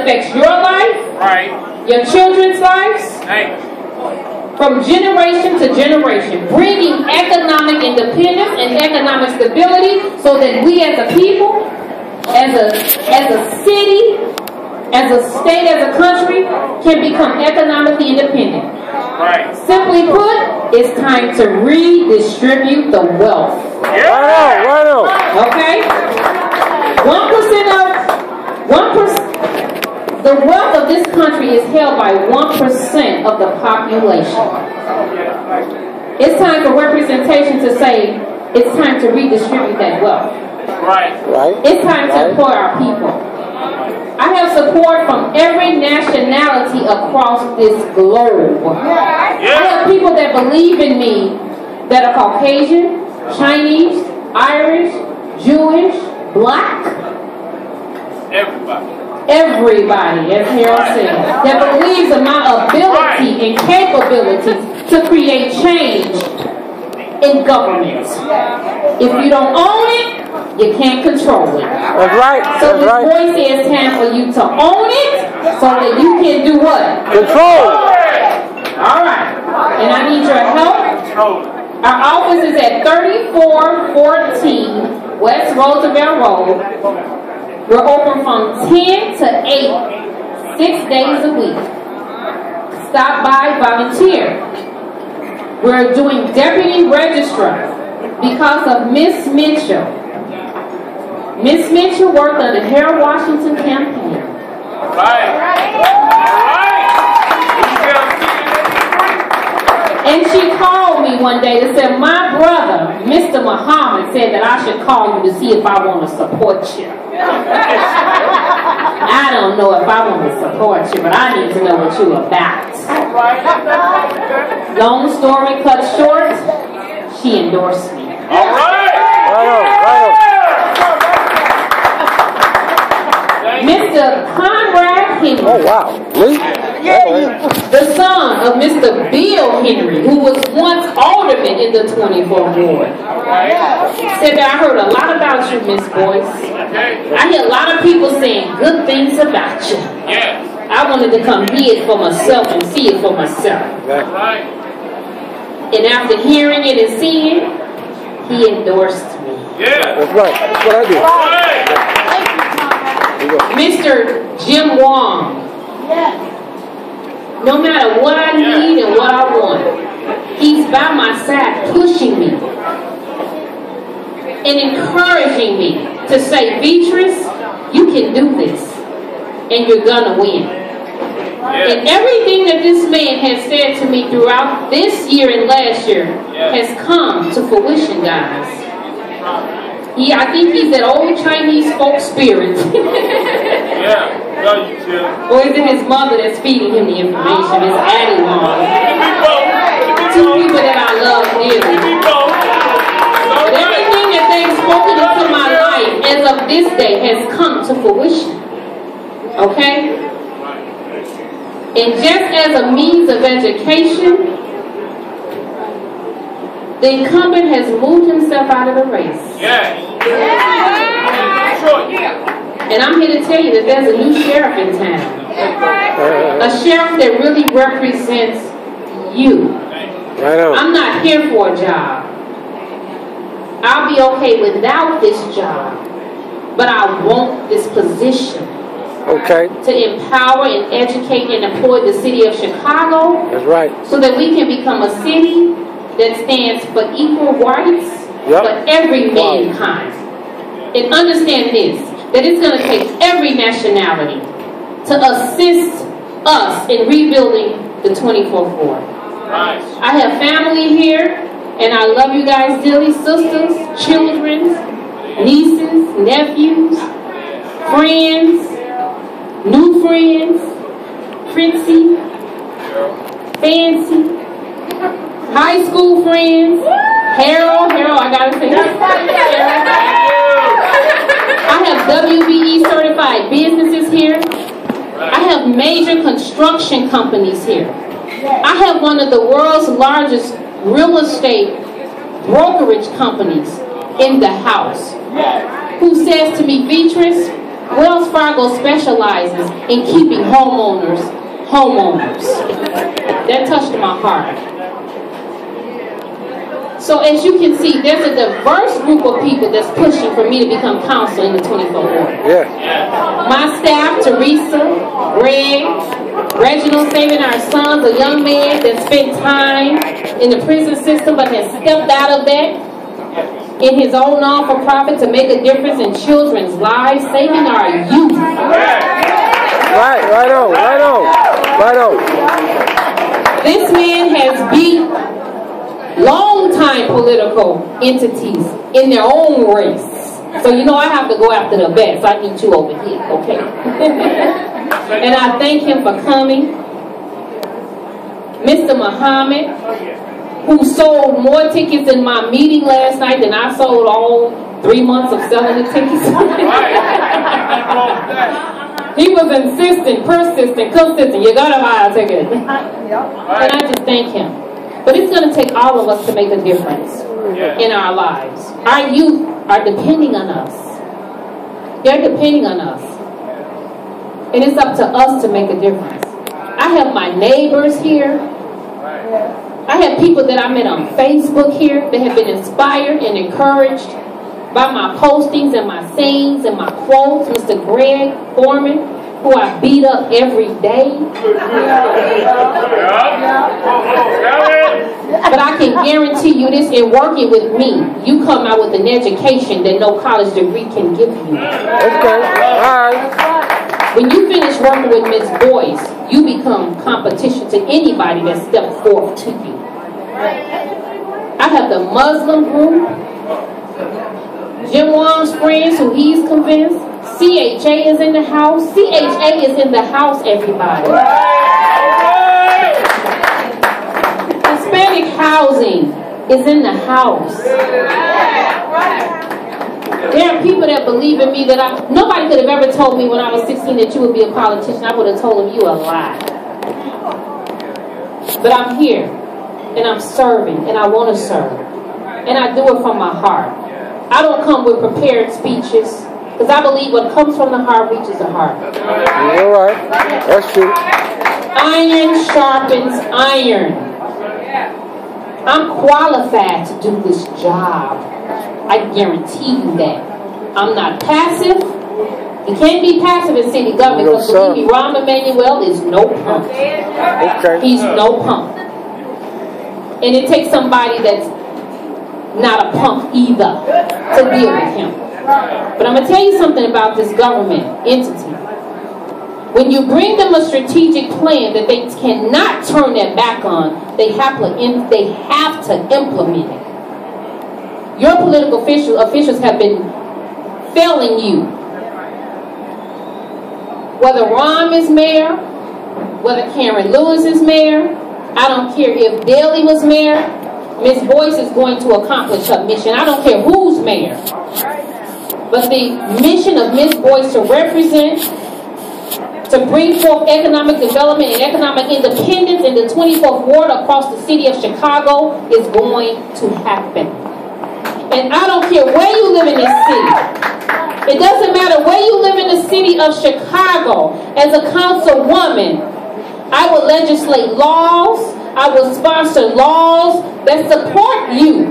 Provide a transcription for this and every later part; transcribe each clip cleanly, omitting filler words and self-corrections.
affects your life, your children's lives, from generation to generation, bringing economic independence and economic stability so that we as a people, as a city, as a state, as a country, can become economically independent. Simply put, it's time to redistribute the wealth. Right on. Okay? 1%, the wealth of this country is held by 1% of the population. It's time for representation to say it's time to redistribute that wealth. It's time to employ our people. I have support from every nationality across this globe. I have people that believe in me that are Caucasian, Chinese, Irish, Jewish, Black. Everybody, as Harold said, that believes in my ability and capabilities to create change in government. If you don't own it, you can't control it. That's right. So this Boyce says it's time for you to own it so that you can do what? Control. All right. And I need your help. Our office is at 3414 West Roosevelt Road. We're open from 10 to 8, 6 days a week. Stop by, volunteer. We're doing deputy registrar because of Miss Mitchell. Miss Mitchell worked on the Harold Washington campaign. And she called me one day and said, my brother, Mr. Muhammad, said that I should call you to see if I want to support you. I don't know if I want to support you, but I need to know what you're about. Long story cut short, she endorsed me. All right. Mr. Conrad Henry. Oh, wow. Lee? The son of Mr. Bill Henry, who was once alderman in the 24th Ward, said that I heard a lot about you, Miss Boyce. I hear a lot of people saying good things about you. I wanted to come hear it for myself and see it for myself. And after hearing it and seeing it, he endorsed me. That's right. That's what I do. Mr. Jim Wong. No matter what I need and what I want, he's by my side pushing me and encouraging me to say, Vetress, you can do this and you're gonna win. And everything that this man has said to me throughout this year and last year has come to fruition, guys. I think he's that old Chinese folk spirit. Or is it his mother that's feeding him the information? It's Addie Wong. Two people that I love dearly. But everything that they've spoken into my life as of this day has come to fruition. Okay? And just as a means of education, the incumbent has moved himself out of the race. And I'm here to tell you that there's a new sheriff in town. A sheriff that really represents you. I'm not here for a job. I'll be okay without this job. But I want this position. To empower and educate and employ the city of Chicago. That's right. So that we can become a city that stands for equal rights for every mankind. And understand this, that it's going to take every nationality to assist us in rebuilding the 24th Ward. I have family here, and I love you guys dearly, sisters, children, nieces, nephews, friends, new friends, Fritzy, Fancy, high school friends, Harold, I gotta say that. I have WBE certified businesses here. I have major construction companies here. I have one of the world's largest real estate brokerage companies in the house who says to me, Vetress, Wells Fargo specializes in keeping homeowners. That touched my heart. So as you can see, there's a diverse group of people that's pushing for me to become counsel in the 24th Ward. Yeah. My staff, Teresa, Greg, Reginald, saving our sons, a young man that spent time in the prison system but has stepped out of that in his own non-for-profit to make a difference in children's lives, saving our youth. Right on. This man has beat long-time political entities in their own race. So you know I have to go after the best. I need you over here, okay? And I thank him for coming. Mr. Muhammad, who sold more tickets in my meeting last night than I sold all 3 months of selling the tickets. He was insistent, persistent, consistent. You gotta buy a ticket. And I just thank him. But it's gonna take all of us to make a difference in our lives. Our youth are depending on us. They're depending on us. And it's up to us to make a difference. I have my neighbors here. I have people that I met on Facebook here that have been inspired and encouraged by my postings and my sayings and my quotes. Mr. Greg Foreman, who I beat up every day. But I can guarantee you this, in working with me, you come out with an education that no college degree can give you. Okay. All right. When you finish working with Ms. Boyce, you become competition to anybody that steps forth to you. I have the Muslim group, Jim Wong's friends, who he's convinced. CHA is in the house. CHA is in the house, everybody. Hispanic housing is in the house. There are people that believe in me that nobody could have ever told me when I was 16 that you would be a politician. I would have told them you a lie. But I'm here, and I'm serving, and I want to serve. And I do it from my heart. I don't come with prepared speeches, because I believe what comes from the heart reaches the heart. You're right. That's true. Iron sharpens iron. I'm qualified to do this job. I guarantee you that. I'm not passive. You can't be passive in city government, because believe me, Rahm Emanuel is no punk. Okay. He's no punk. And it takes somebody that's not a punk either to deal with him. But I'm going to tell you something about this government entity. When you bring them a strategic plan that they cannot turn their back on, they have to implement it. Your political officials have been failing you. Whether Rahm is mayor, whether Karen Lewis is mayor, I don't care if Daley was mayor, Ms. Boyce is going to accomplish her mission. I don't care who's mayor. But the mission of Ms. Boyce to represent, to bring forth economic development and economic independence in the 24th Ward across the city of Chicago is going to happen. And I don't care where you live in this city. It doesn't matter where you live in the city of Chicago. As a councilwoman, I will legislate laws, I will sponsor laws that support you.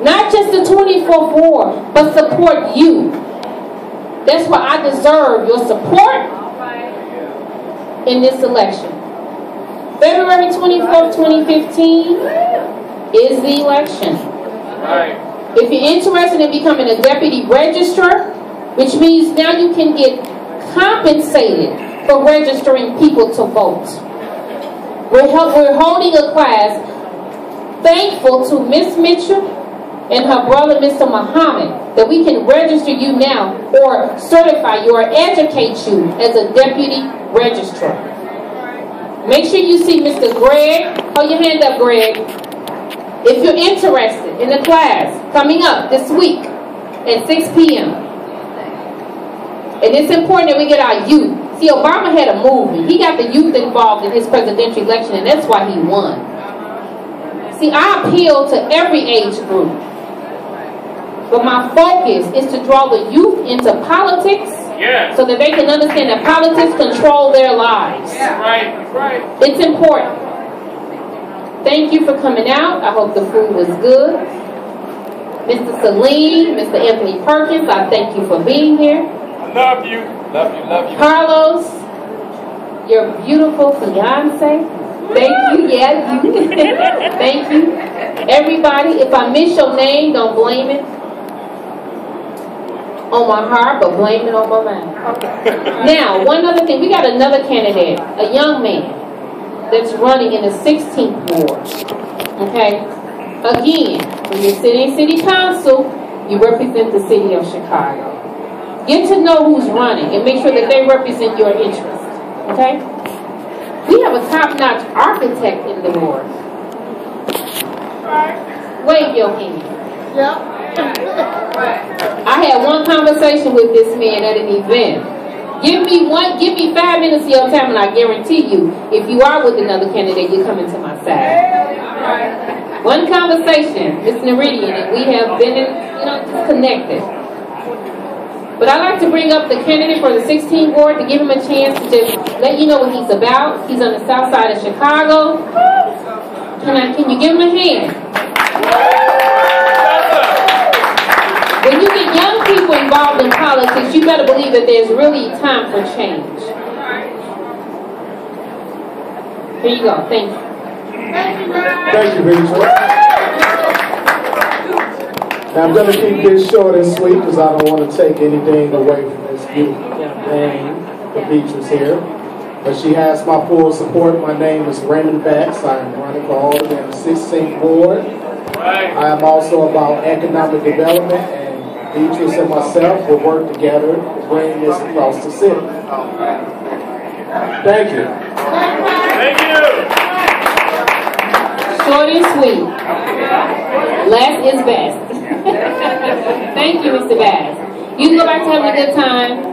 Not just the 24th Ward, but support you. That's why I deserve your support in this election. February 24th, 2015 is the election. If you're interested in becoming a deputy registrar, which means now you can get compensated for registering people to vote. We're holding a class thankful to Miss Mitchell and her brother, Mr. Muhammad, that we can register you now or certify you or educate you as a deputy registrar. Make sure you see Mr. Greg. Hold your hand up, Greg. If you're interested in the class coming up this week at 6 p.m. And it's important that we get our youth. See, Obama had a movement. He got the youth involved in his presidential election, and that's why he won. See, I appeal to every age group. But my focus is to draw the youth into politics, so that they can understand that politics control their lives. Right. It's important. Thank you for coming out. I hope the food was good. Mr. Salim, Mr. Anthony Perkins, I thank you for being here. I love you. Love you. Carlos, your beautiful fiance. Thank you. Yeah, you. Thank you. Everybody, if I miss your name, don't blame it on my heart, but blame it on my mind. Now, one other thing. We got another candidate, a young man, that's running in the 16th ward. Okay? Again, when you're sitting in city council, you represent the city of Chicago. Get to know who's running and make sure that they represent your interest. Okay? We have a top-notch architect in the ward. Wave your hand. I had one conversation with this man at an event. Give me 5 minutes of your time, and I guarantee you, if you are with another candidate, you're coming to my side. One conversation, Ms. Neridian, and we have been, disconnected. But I'd like to bring up the candidate for the 16th ward to give him a chance to just let you know what he's about. He's on the south side of Chicago. Can you give him a hand? When you get young people involved in politics, you better believe that there's really time for change. Here you go. Thank you. Thank you, Vetress. Now, I'm going to keep this short and sweet because I don't want to take anything away from this beautiful young man, Vetress here. But she has my full support. My name is Raymond Bax. I am running for Alderman in the 16th ward. I am also about economic development, and Vetress and myself will work together to bring this across the city. Thank you. Thank you. Short and sweet. Last is best. Thank you, Mr. Bass. You can go back to having a good time.